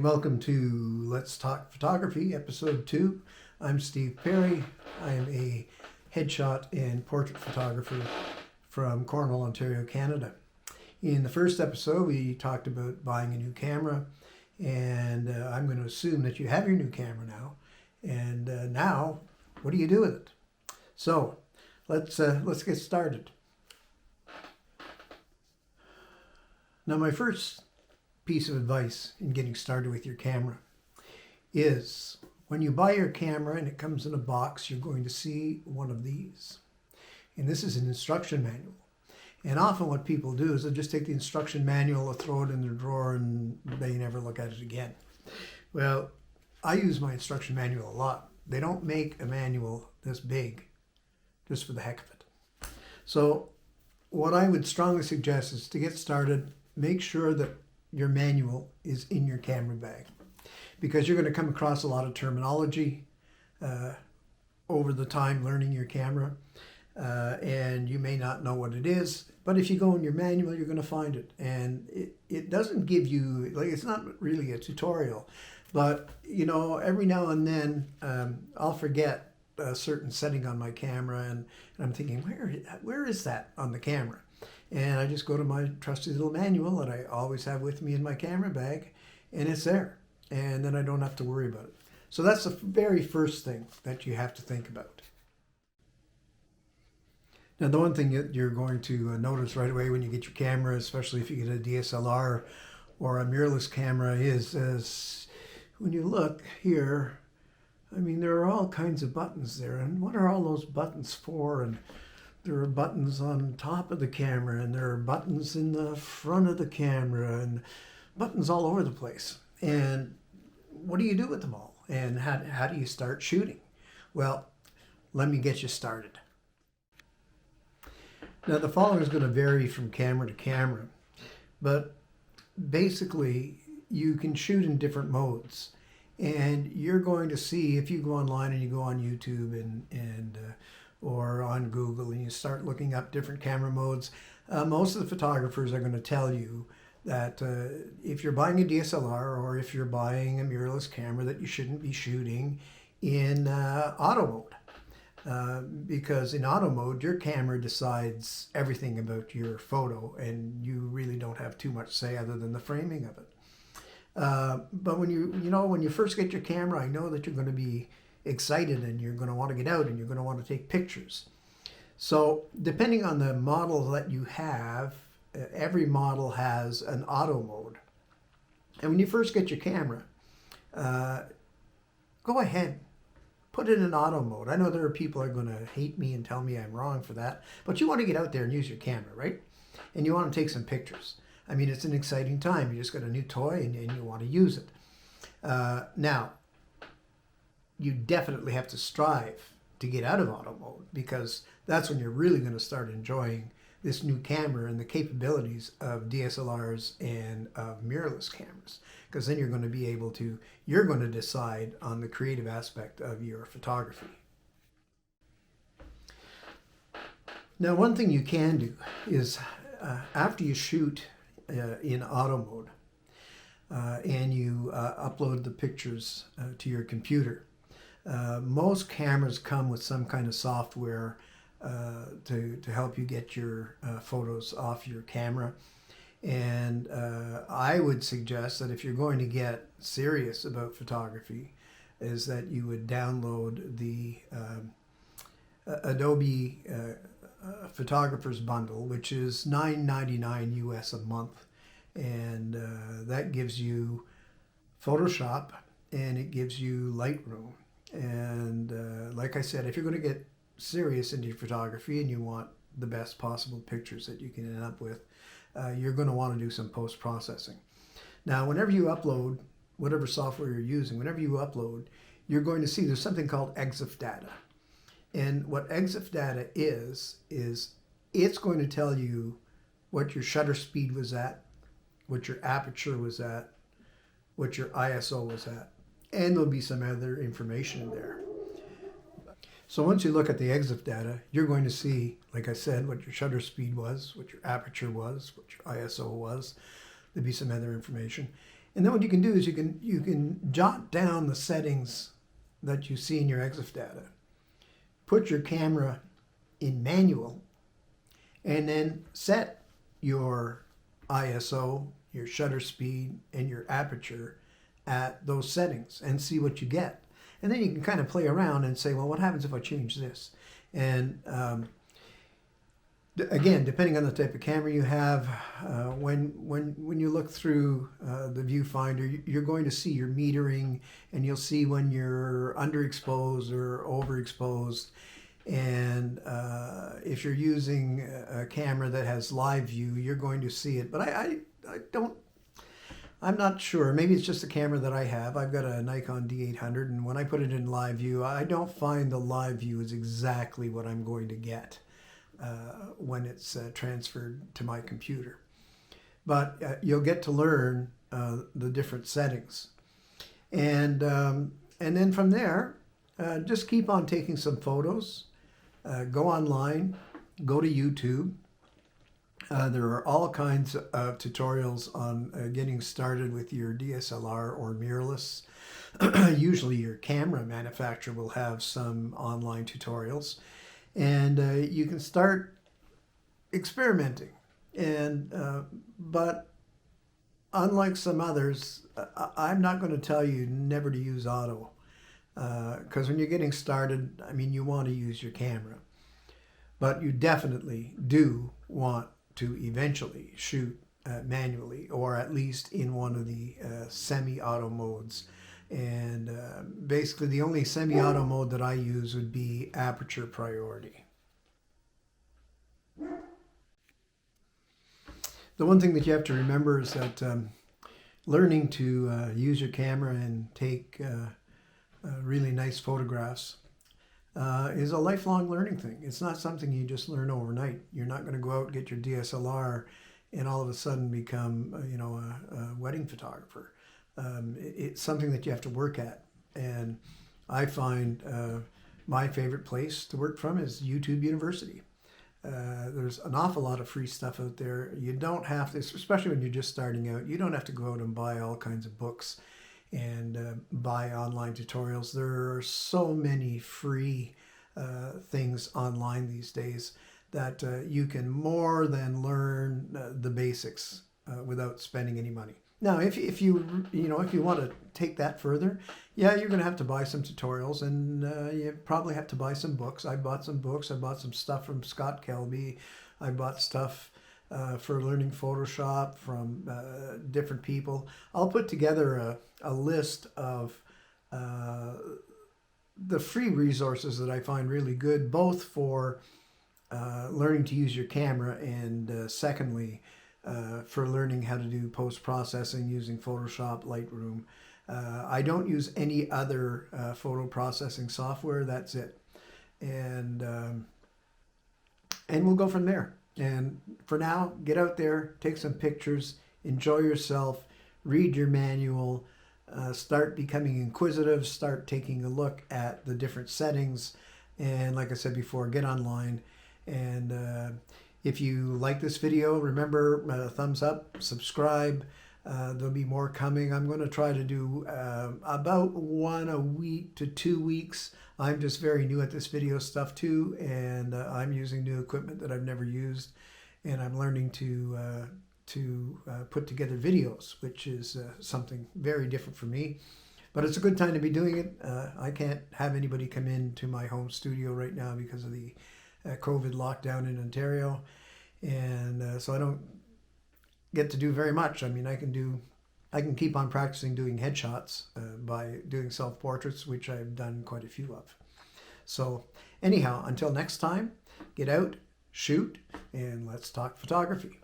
welcome to Let's Talk Photography, Episode 2. I'm Steve Perry. I am a headshot and portrait photographer from Cornwall, Ontario, Canada. In the first episode, we talked about buying a new camera, and I'm going to assume that you have your new camera now. And now, what do you do with it? So, let's get started. Now, my first piece of advice in getting started with your camera is when you buy your camera and it comes in a box, you're going to see one of these. And this is an instruction manual. And often what people do is they'll just take the instruction manual, they'll throw it in their drawer, and they never look at it again. Well, I use my instruction manual a lot. They don't make a manual this big just for the heck of it. So what I would strongly suggest is to get started, make sure that your manual is in your camera bag, because you're going to come across a lot of terminology over the time learning your camera, and you may not know what it is, but if you go in your manual, you're going to find it. And it doesn't give you, like, it's not really a tutorial, but you know, every now and then I'll forget a certain setting on my camera, and I'm thinking, where is that on the camera? And I just go to my trusty little manual that I always have with me in my camera bag, and it's there. And then I don't have to worry about it. So that's the very first thing that you have to think about. Now, the one thing that you're going to notice right away when you get your camera, especially if you get a DSLR or a mirrorless camera, is when you look here, I mean, there are all kinds of buttons there. And what are all those buttons for? And there are buttons on top of the camera, and there are buttons in the front of the camera, and buttons all over the place. And what do you do with them all? And how do you start shooting? Well, let me get you started. Now, the following is going to vary from camera to camera, but basically you can shoot in different modes. And you're going to see, if you go online and you go on YouTube or on Google and you start looking up different camera modes, most of the photographers are going to tell you that if you're buying a DSLR or if you're buying a mirrorless camera, that you shouldn't be shooting in auto mode. Because in auto mode, your camera decides everything about your photo, and you really don't have too much say other than the framing of it. But when you first get your camera, I know that you're going to be excited and you're going to want to get out and you're going to want to take pictures. So depending on the model that you have, every model has an auto mode. And when you first get your camera, go ahead, put it in auto mode. I know there are people who are going to hate me and tell me I'm wrong for that, but you want to get out there and use your camera, right? And you want to take some pictures. I mean, it's an exciting time. You just got a new toy and you want to use it. Now, you definitely have to strive to get out of auto mode, because that's when you're really going to start enjoying this new camera and the capabilities of DSLRs and of mirrorless cameras, because then you're going to decide on the creative aspect of your photography. Now, one thing you can do is after you shoot in auto mode and you upload the pictures to your computer, most cameras come with some kind of software to help you get your photos off your camera. And I would suggest that if you're going to get serious about photography, is that you would download the Adobe Photographer's Bundle, which is $9.99 US a month. And that gives you Photoshop and it gives you Lightroom. And like I said, if you're going to get serious into your photography and you want the best possible pictures that you can end up with, you're going to want to do some post-processing. Now, whenever you upload, whatever software you're using, whenever you upload, you're going to see there's something called EXIF data. And what EXIF data is it's going to tell you what your shutter speed was at, what your aperture was at, what your ISO was at, and there'll be some other information in there. So once you look at the EXIF data, you're going to see, like I said, what your shutter speed was, what your aperture was, what your ISO was. There'll be some other information. And then what you can do is you can jot down the settings that you see in your EXIF data. Put your camera in manual and then set your ISO, your shutter speed, and your aperture at those settings and see what you get. And then you can kind of play around and say, well, what happens if I change this? And again, depending on the type of camera you have, when you look through the viewfinder, you're going to see your metering, and you'll see when you're underexposed or overexposed. And if you're using a camera that has live view, you're going to see it. But I'm not sure. Maybe it's just the camera that I have. I've got a Nikon D800, and when I put it in live view, I don't find the live view is exactly what I'm going to get when it's transferred to my computer. But you'll get to learn the different settings. And then from there, just keep on taking some photos. Go online, go to YouTube. There are all kinds of tutorials on getting started with your DSLR or mirrorless. Usually your camera manufacturer will have some online tutorials, and you can start experimenting. And but unlike some others, I'm not going to tell you never to use auto, because when you're getting started, I mean, you want to use your camera, but you definitely do want to eventually shoot manually, or at least in one of the semi-auto modes. And basically the only semi-auto mode that I use would be aperture priority. The one thing that you have to remember is that learning to use your camera and take really nice photographs is a lifelong learning thing. It's not something you just learn overnight. You're not going to go out and get your DSLR and all of a sudden become, a wedding photographer. It's something that you have to work at. And I find my favorite place to work from is YouTube University. There's an awful lot of free stuff out there. You don't have to, especially when you're just starting out, you don't have to go out and buy all kinds of books and buy online tutorials. There are so many free things online these days that you can more than learn the basics without spending any money. Now, if you want to take that further, yeah, you're going to have to buy some tutorials, and you probably have to buy some books. I bought some books. I bought some stuff from Scott Kelby. I bought stuff for learning Photoshop from different people. I'll put together a list of the free resources that I find really good, both for learning to use your camera and secondly, for learning how to do post-processing using Photoshop, Lightroom. I don't use any other photo processing software. That's it. And we'll go from there. And for now, get out there, take some pictures, enjoy yourself, read your manual, start becoming inquisitive, start taking a look at the different settings. And like I said before, get online. And if you like this video, remember, thumbs up, subscribe. There'll be more coming. I'm going to try to do about 1 a week to 2 weeks. I'm just very new at this video stuff too, and I'm using new equipment that I've never used, and I'm learning to put together videos, which is something very different for me. But it's a good time to be doing it. I can't have anybody come into my home studio right now because of the COVID lockdown in Ontario, and so I don't get to do very much. I mean, I can keep on practicing doing headshots by doing self-portraits, which I've done quite a few of. So anyhow, until next time, get out, shoot, and let's talk photography.